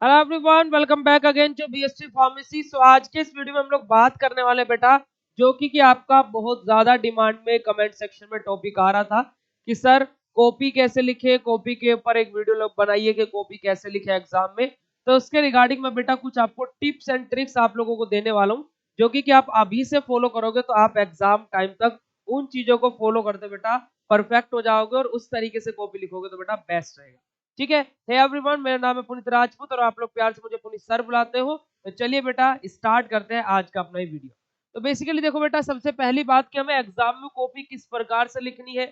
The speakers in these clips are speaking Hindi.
Hello everyone, welcome back again to BSc pharmacy. So आज के इस वीडियो में हम लोग बात करने वाले बेटा, जो कि आपका बहुत ज्यादा डिमांड में कमेंट सेक्शन में टॉपिक आ रहा था कि सर कॉपी कैसे लिखे, कॉपी के ऊपर एक वीडियो लोग बनाइए कि कॉपी कैसे लिखे एग्जाम में। तो उसके रिगार्डिंग में बेटा कुछ आपको टिप्स एंड ट्रिक्स आप लोगों को देने वाला हूँ, जो कि आप अभी से फॉलो करोगे तो आप एग्जाम टाइम तक उन चीजों को फॉलो करते बेटा परफेक्ट हो जाओगे और उस तरीके से कॉपी लिखोगे तो बेटा बेस्ट रहेगा। ठीक है। हे एवरीवन, मेरा नाम है पुनीत राजपूत और आप लोग प्यार से मुझे पुनीत सर बुलाते हो। तो चलिए बेटा स्टार्ट करते हैं आज का अपना ये वीडियो। तो बेसिकली देखो बेटा, सबसे पहली बात कि हमें एग्जाम में कॉपी किस प्रकार से लिखनी है,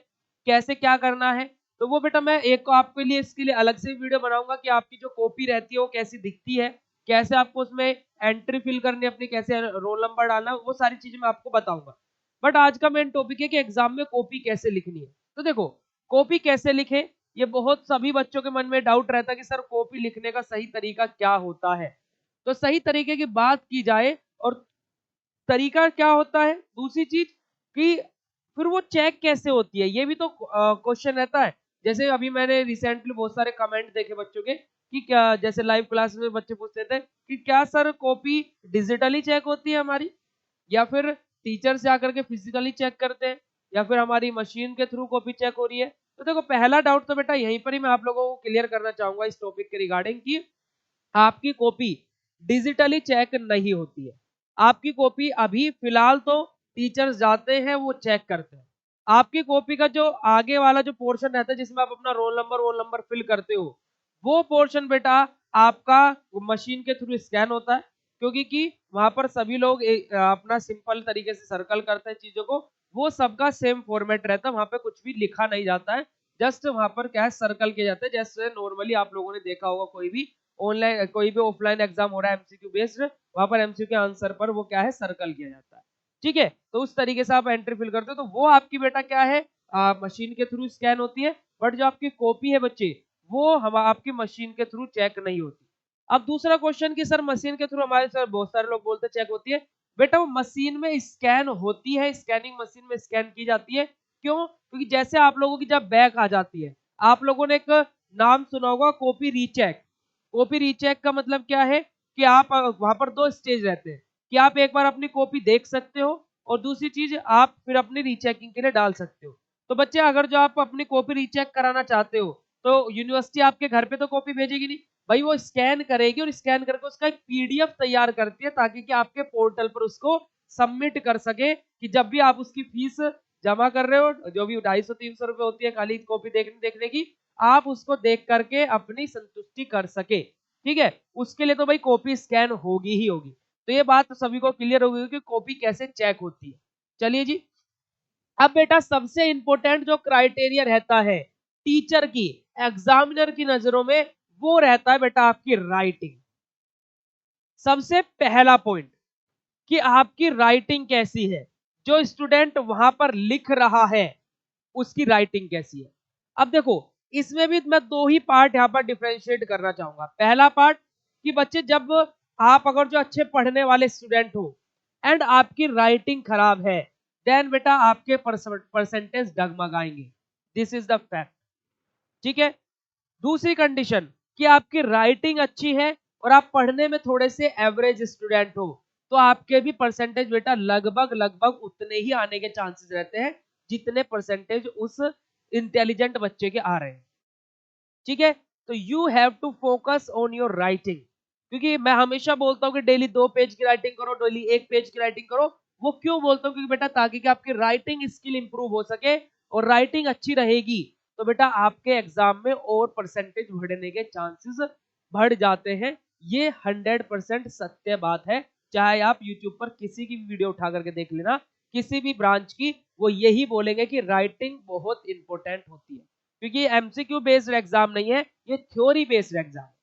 कैसे क्या करना है। तो वो बेटा मैं एक आपके लिए इसके लिए अलग से वीडियो बनाऊंगा कि आपकी जो कॉपी रहती है वो कैसी दिखती है, कैसे आपको उसमें एंट्री फिल करनी है अपनी, कैसे रोल नंबर डालना, वो सारी चीजें मैं आपको बताऊंगा। बट आज का मेन टॉपिक है कि एग्जाम में कॉपी कैसे लिखनी है। तो देखो, कॉपी कैसे लिखे, ये बहुत सभी बच्चों के मन में डाउट रहता है कि सर कॉपी लिखने का सही तरीका क्या होता है। तो सही तरीके की बात की जाए और तरीका क्या होता है, दूसरी चीज कि फिर वो चेक कैसे होती है, ये भी तो क्वेश्चन रहता है। जैसे अभी मैंने रिसेंटली बहुत सारे कमेंट देखे बच्चों के कि क्या, जैसे लाइव क्लास में बच्चे पूछते थे कि क्या सर कॉपी डिजिटली चेक होती है हमारी, या फिर टीचर से आकर के फिजिकली चेक करते हैं, या फिर हमारी मशीन के थ्रू कॉपी चेक हो रही है। तो देखो, पहला डाउट तो बेटा यहीं पर ही मैं आप लोगों को क्लियर करना चाहूंगा इस टॉपिक के रिगार्डिंग कि आपकी कॉपी डिजिटली चेक नहीं होती है। आपकी कॉपी अभी फिलहाल तो टीचर्स जाते हैं वो चेक करते हैं। आपकी कॉपी का जो आगे वाला जो पोर्शन रहता है जिसमें आप अपना रोल नंबर फिल करते हो, वो पोर्शन बेटा आपका मशीन के थ्रू स्कैन होता है, क्योंकि कि वहां पर सभी लोग अपना सिंपल तरीके से सर्कल करते हैं चीजों को। वो सबका सेम फॉर्मेट रहता है, वहां पे कुछ भी लिखा नहीं जाता है। जस्ट वहां पर क्या है, सर्कल किया जाता है, जैसे नॉर्मली आप लोगों ने देखा होगा कोई भी ऑनलाइन कोई भी ऑफलाइन एग्जाम हो रहा है एमसीक्यू बेस्ड, वहां पर एमसीक्यू के आंसर पर वो क्या है, सर्कल किया जाता है। ठीक है, तो उस तरीके से आप एंट्री फिल करते हो तो वो आपकी बेटा क्या है, मशीन के थ्रू स्कैन होती है। बट जो आपकी कॉपी है बच्चे, वो हम आपकी मशीन के थ्रू चेक नहीं होती। अब दूसरा क्वेश्चन कि सर मशीन के थ्रू हमारे सर बहुत सारे लोग बोलते चेक होती है। बेटा वो मशीन में स्कैन होती है, स्कैनिंग मशीन में स्कैन की जाती है। क्यों? क्योंकि जैसे आप लोगों की जब बैक आ जाती है, आप लोगों ने एक नाम सुना होगा, कॉपी रीचेक। कॉपी रीचेक का मतलब क्या है कि आप वहां पर दो स्टेज रहते हैं कि आप एक बार अपनी कॉपी देख सकते हो और दूसरी चीज आप फिर अपनी रीचेकिंग के लिए डाल सकते हो। तो बच्चे, अगर जो आप अपनी कॉपी रीचेक कराना चाहते हो तो यूनिवर्सिटी आपके घर पे तो कॉपी भेजेगी नहीं भाई, वो स्कैन करेगी और स्कैन करके उसका एक पीडीएफ तैयार करती है ताकि कि आपके पोर्टल पर उसको सबमिट कर सके कि जब भी आप उसकी फीस जमा कर रहे हो, जो भी 250-300 रुपए होती है खाली कॉपी देखने देखने की, आप उसको देख करके अपनी संतुष्टि कर सके। ठीक है, उसके लिए तो भाई कॉपी स्कैन होगी ही होगी। तो ये बात तो सभी को क्लियर होगी कि कॉपी कैसे चेक होती है। चलिए जी, अब बेटा सबसे इंपॉर्टेंट जो क्राइटेरिया रहता है टीचर की, एग्जामिनर की नजरों में, वो रहता है बेटा आपकी राइटिंग। सबसे पहला पॉइंट कि आपकी राइटिंग कैसी है, जो स्टूडेंट वहां पर लिख रहा है उसकी राइटिंग कैसी है। अब देखो, इसमें भी मैं दो ही पार्ट यहां पर डिफरेंशिएट करना चाहूंगा। पहला पार्ट कि बच्चे, जब आप अगर जो अच्छे पढ़ने वाले स्टूडेंट हो एंड आपकी राइटिंग खराब है, देन बेटा आपके परसेंटेज डगमगाएंगे। This is the fact. ठीक है। दूसरी कंडीशन कि आपकी राइटिंग अच्छी है और आप पढ़ने में थोड़े से एवरेज स्टूडेंट हो, तो आपके भी परसेंटेज बेटा लगभग लगभग उतने ही आने के चांसेस रहते हैं जितने परसेंटेज उस इंटेलिजेंट बच्चे के आ रहे हैं। ठीक है। तो you have to focus on your writing, क्योंकि मैं हमेशा बोलता हूँ कि डेली 2 पेज की राइटिंग करो, डेली 1 पेज की राइटिंग करो। वो क्यों बोलता हूँ? क्योंकि बेटा ताकि कि आपकी राइटिंग स्किल इंप्रूव हो सके, और राइटिंग अच्छी रहेगी तो बेटा आपके एग्जाम में और परसेंटेज बढ़ने के चांसेस बढ़ जाते हैं। ये 100% सत्य बात है। चाहे आप यूट्यूब पर किसी की भी वीडियो उठा करके देख लेना, किसी भी ब्रांच की, वो यही बोलेंगे कि राइटिंग बहुत इंपॉर्टेंट होती है, क्योंकि ये एमसीक्यू बेस्ड एग्जाम नहीं है, ये थ्योरी बेस्ड एग्जाम है।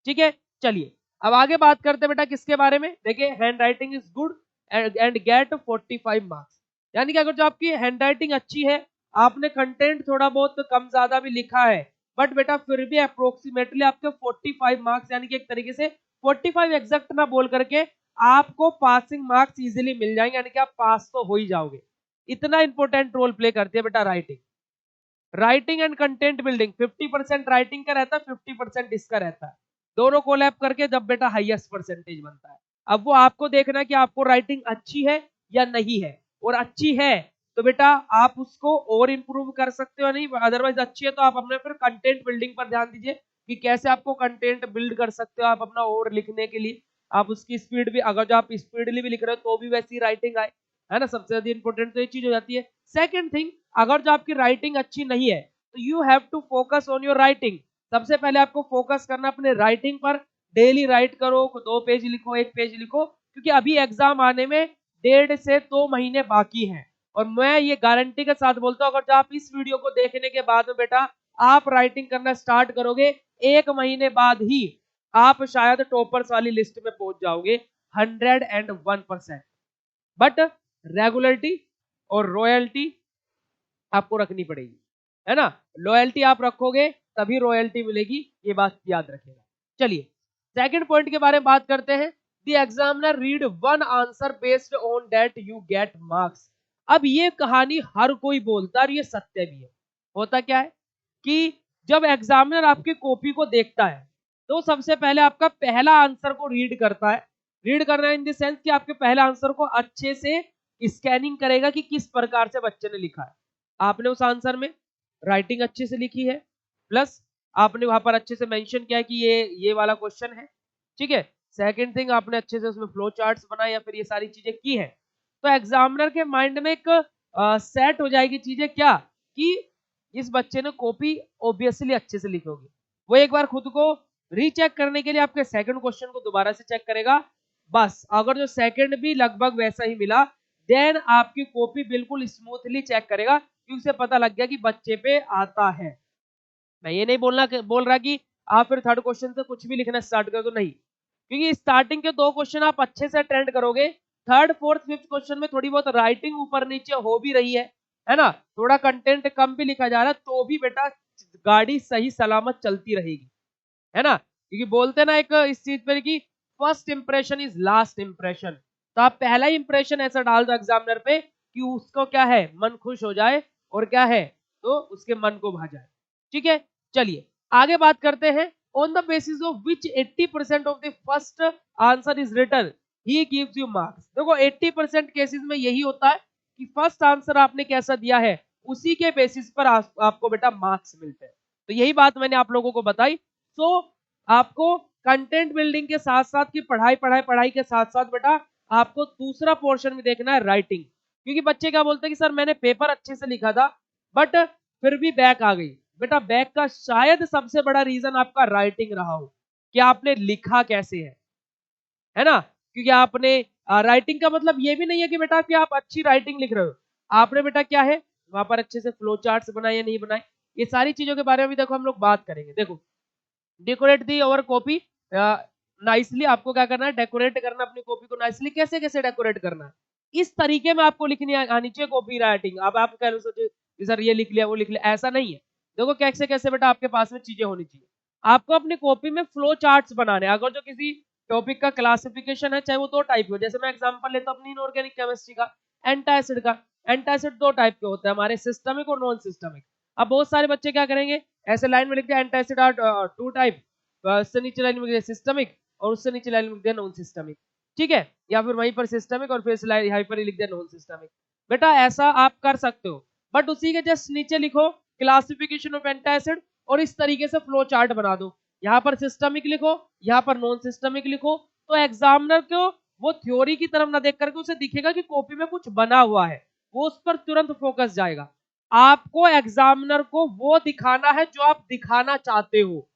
ठीक है। चलिए, अब आगे बात करते हैं बेटा किसके बारे में। देखिए, hand writing is good and get 45 marks. यानी कि अगर जो आपकी हैंड राइटिंग अच्छी है, आपने कंटेंट थोड़ा बहुत कम ज्यादा भी लिखा है, बट बेटा फिर भी अप्रोक्सीमेटली आपके 45 मार्क्स, यानी कि एक तरीके से 45 एग्जैक्ट ना बोल करके आपको पासिंग मार्क्स इजीली मिल जाएंगे, यानी कि आप पास तो हो ही जाओगे। इतना इंपॉर्टेंट रोल प्ले करती है बेटा writing. Writing and content building 50% writing का रहता है, 50% इसका रहता है। दोनों कोलैब करके जब बेटा हाईएस्ट परसेंटेज बनता है। अब वो आपको देखना है कि आपको राइटिंग अच्छी है या नहीं है, और अच्छी है तो बेटा आप उसको और इंप्रूव कर सकते हो, नहीं अदरवाइज अच्छी है तो आप अपने फिर कंटेंट बिल्डिंग पर ध्यान दीजिए कि कैसे आपको कंटेंट बिल्ड कर सकते हो आप अपना और लिखने के लिए। आप उसकी स्पीड भी, अगर जो आप स्पीडली भी लिख रहे हो तो भी वैसी राइटिंग आए, है ना, सबसे ज्यादा इंपॉर्टेंट तो ये चीज हो जाती है। सेकंड थिंग, अगर जो आपकी राइटिंग अच्छी नहीं है तो you have to focus on your writing. सबसे पहले आपको फोकस करना अपने राइटिंग पर। डेली राइट करो, 2 पेज लिखो, 1 पेज लिखो, क्योंकि अभी एग्जाम आने में 1.5 से 2 महीने बाकी हैं। और मैं ये गारंटी के साथ बोलता हूँ, अगर जो आप इस वीडियो को देखने के बाद में बेटा आप राइटिंग करना स्टार्ट करोगे, 1 महीने बाद ही आप शायद टॉपर्स वाली लिस्ट में पहुंच जाओगे 101%। बट रेगुलरिटी और रॉयल्टी आपको रखनी पड़ेगी, है ना। लॉयल्टी आप रखोगे तभी रॉयल्टी मिलेगी, ये बात याद रखिएगा। चलिए सेकंड पॉइंट के बारे में बात करते हैं। The examiner read one answer based on that you get marks. अब ये कहानी हर कोई बोलता है और ये सत्य भी है। होता क्या है कि जब एग्जामिनर आपकी कॉपी को देखता है तो सबसे पहले आपका पहला आंसर को रीड करता है। रीड करना इन द सेंस कि आपके पहले आंसर को अच्छे से स्कैनिंग करेगा कि किस प्रकार से बच्चे ने लिखा है। आपने उस आंसर में राइटिंग अच्छे से लिखी है, प्लस आपने वहां पर अच्छे से मेंशन किया है कि ये वाला क्वेश्चन है, ठीक है। सेकंड थिंग, आपने अच्छे से उसमें फ्लो चार्ट्स बनाए या फिर ये सारी चीजें की है, तो एग्जामिनर के माइंड में एक सेट हो जाएगी चीजें क्या, कि इस बच्चे ने कॉपी ऑब्वियसली अच्छे से लिखी होगी। वो एक बार खुद को रीचेक करने के लिए आपके सेकंड क्वेश्चन को दोबारा से चेक करेगा। बस अगर जो सेकंड भी लगभग वैसा ही मिला, देन आपकी कॉपी बिल्कुल स्मूथली चेक करेगा, क्योंकि उसे पता लग गया कि बच्चे पे आता है। मैं ये नहीं बोल रहा कि आप फिर थर्ड क्वेश्चन से कुछ भी लिखना स्टार्ट कर दो, नहीं, क्योंकि स्टार्टिंग के 2 क्वेश्चन आप अच्छे से अटेंड करोगे, थर्ड फोर्थ फिफ्थ क्वेश्चन में थोड़ी बहुत राइटिंग ऊपर नीचे हो भी रही है ना, थोड़ा कंटेंट कम भी लिखा जा रहा है तो भी बेटा गाड़ी सही सलामत चलती रहेगी, है ना। क्योंकि बोलते ना एक इस चीज पर कि first impression is last impression. तो आप पहला ही इंप्रेशन ऐसा डाल दो एग्जामिनर पे कि उसको क्या है, मन खुश हो जाए, और क्या है तो उसके मन को भा जाए, ठीक है। चलिए आगे बात करते हैं। On the basis of which 80% of the first answer is written he gives you marks. देखो 80% केसेस में यही होता है कि फर्स्ट आंसर आपने कैसा दिया है उसी के बेसिस पर आपको बेटा मार्क्स मिलते हैं। तो यही बात मैंने आप लोगों को बताई। सो आपको कंटेंट बिल्डिंग के साथ साथ की पढ़ाई के साथ साथ बेटा आपको दूसरा पोर्शन भी देखना है, राइटिंग। क्योंकि बच्चे क्या बोलते हैं कि सर मैंने पेपर अच्छे से लिखा था बट फिर भी बैक आ गई। बेटा बैक का शायद सबसे बड़ा रीजन आपका राइटिंग रहा हो कि आपने लिखा कैसे है ना। क्योंकि आपने राइटिंग का मतलब ये भी नहीं है कि बेटा कि आप अच्छी राइटिंग लिख रहे हो, आपने बेटा क्या है वहां पर अच्छे से फ्लो चार्ट्स बनाए या नहीं बनाए, ये सारी चीजों के बारे में भी देखो हम लोग बात करेंगे। देखो decorate the over copy nicely, आपको क्या करना है, डेकोरेट करना अपनी कॉपी को नाइसली। कैसे कैसे डेकोरेट करना है, इस तरीके में आपको लिखनी आनी चाहिए कॉपी राइटिंग। अब आप कह सोचे कि सर ये लिख लिया वो लिख लिया, ऐसा नहीं है। देखो कैसे कैसे बेटा आपके पास में चीजें होनी चाहिए। आपको अपनी कॉपी में फ्लो चार्ट्स बनाने, अगर जो किसी टॉपिक का क्लासिफिकेशन है चाहे वो 2 टाइप हो, जैसे मैं एग्जांपल लेता हूं अपनी इनऑर्गेनिक केमिस्ट्री का, एंटासिड का। एंटासिड 2 टाइप के होते हैं हमारे, सिस्टमिक और नॉन सिस्टमिक। अब बहुत सारे बच्चे क्या करेंगे, ऐसे लाइन में लिख दिया एंटासिड आर 2 टाइप, उससे नीचे लाइन में लिख दिया सिस्टमिक, और उससे नीचे लाइन में लिख दिया नॉन सिस्टमिक, ठीक है। या फिर वहीं पर सिस्टमिक और फिर यहाँ पर ही लिख दिया नॉन सिस्टमिक। बेटा ऐसा आप कर सकते हो, बट उसी के जस्ट नीचे लिखो क्लासिफिकेशन ऑफ एंटासिड, और इस तरीके से फ्लो चार्ट बना दो। यहाँ पर सिस्टमिक लिखो, यहाँ पर नॉन सिस्टमिक लिखो, तो एग्जामिनर को वो थ्योरी की तरफ ना देख करके उसे दिखेगा कि कॉपी में कुछ बना हुआ है, वो उस पर तुरंत फोकस जाएगा। आपको एग्जामिनर को वो दिखाना है जो आप दिखाना चाहते हो,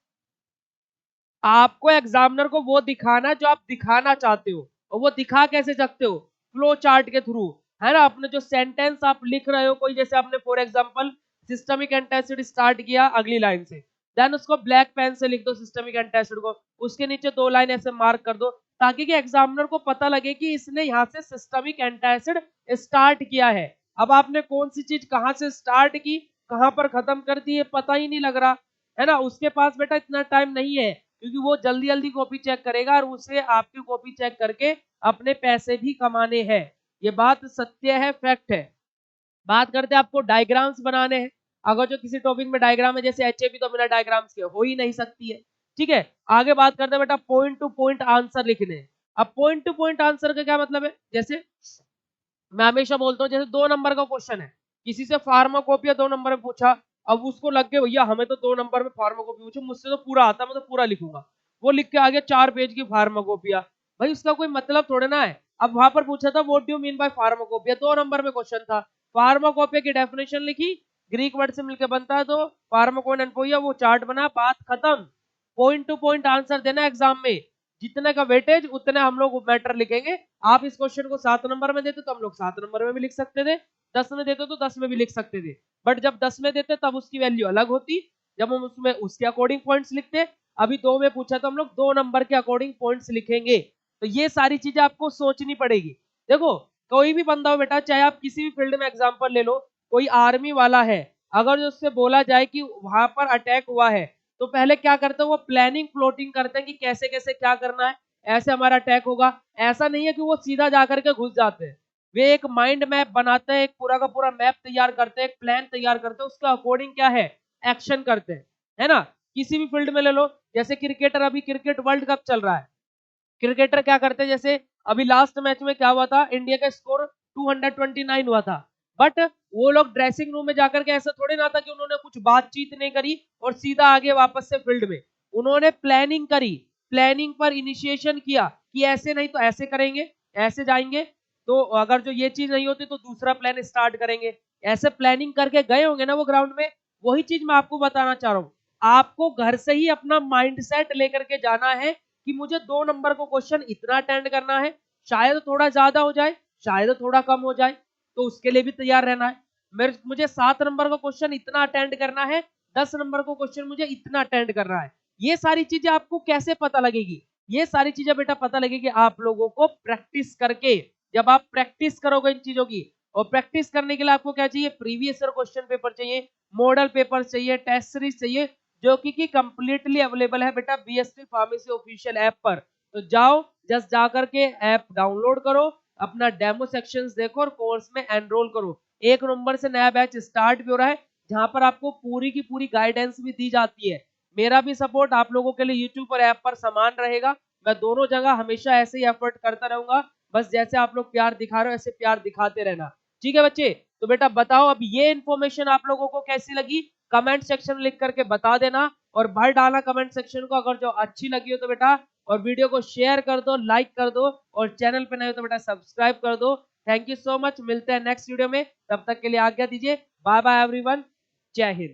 आपको एग्जामिनर को वो दिखाना जो आप दिखाना चाहते हो। और वो दिखा कैसे सकते हो, फ्लो चार्ट के थ्रू, है ना। अपने जो सेंटेंस आप लिख रहे हो, कोई जैसे आपने for example systemic antacid start किया अगली लाइन से, देन उसको ब्लैक पेन से लिख दो सिस्टमिक एंटासिड को, उसके नीचे 2 लाइन ऐसे मार्क कर दो, ताकि कि एग्जामिनर को पता लगे कि इसने यहाँ से सिस्टमिक एंटासिड स्टार्ट किया है। अब आपने कौन सी चीज कहाँ से स्टार्ट की, कहाँ पर खत्म कर दी, ये पता ही नहीं लग रहा, है ना। उसके पास बेटा इतना टाइम नहीं है, क्योंकि वो जल्दी जल्दी कॉपी चेक करेगा और उसे आपकी कॉपी चेक करके अपने पैसे भी कमाने हैं। ये बात सत्य है, फैक्ट है। बात करते हैं आपको डायग्राम्स बनाने हैं। अगर जो किसी टॉपिक में डायग्राम है, जैसे एचएबी तो बिना डायग्राम्स के हो ही नहीं सकती है। ठीक है, आगे बात करते हैं बेटा पॉइंट टू पॉइंट आंसर लिखने। अब पॉइंट टू पॉइंट आंसर का क्या मतलब है, जैसे मैं हमेशा बोलता हूँ जैसे 2 नंबर का क्वेश्चन है, किसी से फार्माकोपिया 2 नंबर में पूछा, अब उसको लग गया भैया हमें तो 2 नंबर में फार्माकोपिया पूछो, मुझसे तो पूरा आता, मैं तो पूरा लिखूंगा। वो लिख के आ गया 4 पेज की फार्माकोपिया, भाई उसका कोई मतलब थोड़े ना है। अब वहां पर पूछा था what do mean by pharmacopoeia, 2 number में क्वेश्चन था, फार्माकोपिया की डेफिनेशन लिखी, ग्रीक वर्ड से मिलकर बनता है तो फार्माकोन एंड वो चार्ट बना, बात खत्म। पॉइंट टू पॉइंट आंसर देना एग्जाम में, जितने का वेटेज उतने हम लोग मैटर लिखेंगे। आप इस क्वेश्चन को 7 नंबर में देते तो हम लोग 7 नंबर में भी लिख सकते थे, 10 में देते तो 10 में भी लिख सकते थे, बट जब 10 में देते तब उसकी वैल्यू अलग होती, जब हम उसमें उसके अकॉर्डिंग पॉइंट्स लिखते। अभी 2 में पूछा तो हम लोग 2 नंबर के अकॉर्डिंग पॉइंट्स लिखेंगे। तो ये सारी चीजें आपको सोचनी पड़ेगी। देखो कोई भी बंदा हो बेटा, चाहे आप किसी भी फील्ड में एग्जाम्पल ले लो, कोई आर्मी वाला है, अगर जो उससे बोला जाए कि वहां पर अटैक हुआ है, तो पहले क्या करते हैं वो प्लानिंग प्लॉटिंग करते हैं कि कैसे कैसे क्या करना है, ऐसे हमारा अटैक होगा। ऐसा नहीं है कि वो सीधा जाकर के घुस जाते हैं, वे एक माइंड मैप बनाते हैं, एक पूरा का पूरा मैप तैयार करते हैं, एक प्लान तैयार करते हैं, उसके अकॉर्डिंग क्या है एक्शन करते हैं, है ना। किसी भी फील्ड में ले लो, जैसे क्रिकेटर, अभी क्रिकेट वर्ल्ड कप चल रहा है, क्रिकेटर क्या करते हैं, जैसे अभी लास्ट मैच में क्या हुआ था, इंडिया का स्कोर 229 हुआ था, बट वो लोग ड्रेसिंग रूम में जाकर के ऐसा थोड़ी ना था कि उन्होंने कुछ बातचीत नहीं करी और सीधा आगे वापस से फील्ड में, उन्होंने प्लानिंग करी, प्लानिंग पर इनिशिएशन किया कि ऐसे नहीं तो ऐसे करेंगे, ऐसे जाएंगे, तो अगर जो ये चीज नहीं होती तो दूसरा प्लान स्टार्ट करेंगे, ऐसे प्लानिंग करके गए होंगे ना वो ग्राउंड में। वही चीज मैं आपको बताना चाह रहा हूँ, आपको घर से ही अपना माइंड सेट लेकर के जाना है कि मुझे 2 नंबर को क्वेश्चन इतना अटेंड करना है, शायद थोड़ा ज्यादा हो जाए, शायद थोड़ा कम हो जाए, तो उसके लिए भी तैयार रहना है। मुझे 7 नंबर का क्वेश्चन इतना अटेंड करना है, 10 नंबर को क्वेश्चन मुझे इतना अटेंड करना है। ये सारी चीजें आपको कैसे पता लगेगी, ये सारी चीजें बेटा पता लगेगी आप लोगों को प्रैक्टिस करके। जब आप प्रैक्टिस करोगे इन चीजों की, और प्रैक्टिस करने के लिए आपको क्या चाहिए, प्रीवियस ईयर क्वेश्चन पेपर चाहिए, मॉडल पेपर चाहिए, टेस्ट सीरीज चाहिए, जो कि कंप्लीटली अवेलेबल है बेटा बीएससी फार्मेसी ऑफिशियल ऐप पर। तो जाओ, जस्ट जा करके ऐप डाउनलोड करो, अपना डेमो सेक्शंस देखो और कोर्स में एनरोल करो। 1 नंबर से नया बैच स्टार्ट भी हो रहा है, जहां पर आपको पूरी की पूरी गाइडेंस भी दी जाती है। मेरा भी सपोर्ट आप लोगों के लिए यूट्यूब और ऐप पर समान रहेगा, मैं दोनों जगह हमेशा ऐसे ही एफर्ट करता रहूंगा, बस जैसे आप लोग प्यार दिखा रहे हो ऐसे प्यार दिखाते रहना। ठीक है बच्चे, तो बेटा बताओ अब ये इन्फॉर्मेशन आप लोगों को कैसी लगी, कमेंट सेक्शन लिख करके बता देना, और भर डालना कमेंट सेक्शन को अगर जो अच्छी लगी हो तो बेटा, और वीडियो को शेयर कर दो, लाइक कर दो, और चैनल पे नए हो तो बेटा सब्सक्राइब कर दो। थैंक यू सो मच, मिलते हैं नेक्स्ट वीडियो में, तब तक के लिए आज्ञा दीजिए, बाय बाय एवरीवन, जय हिंद।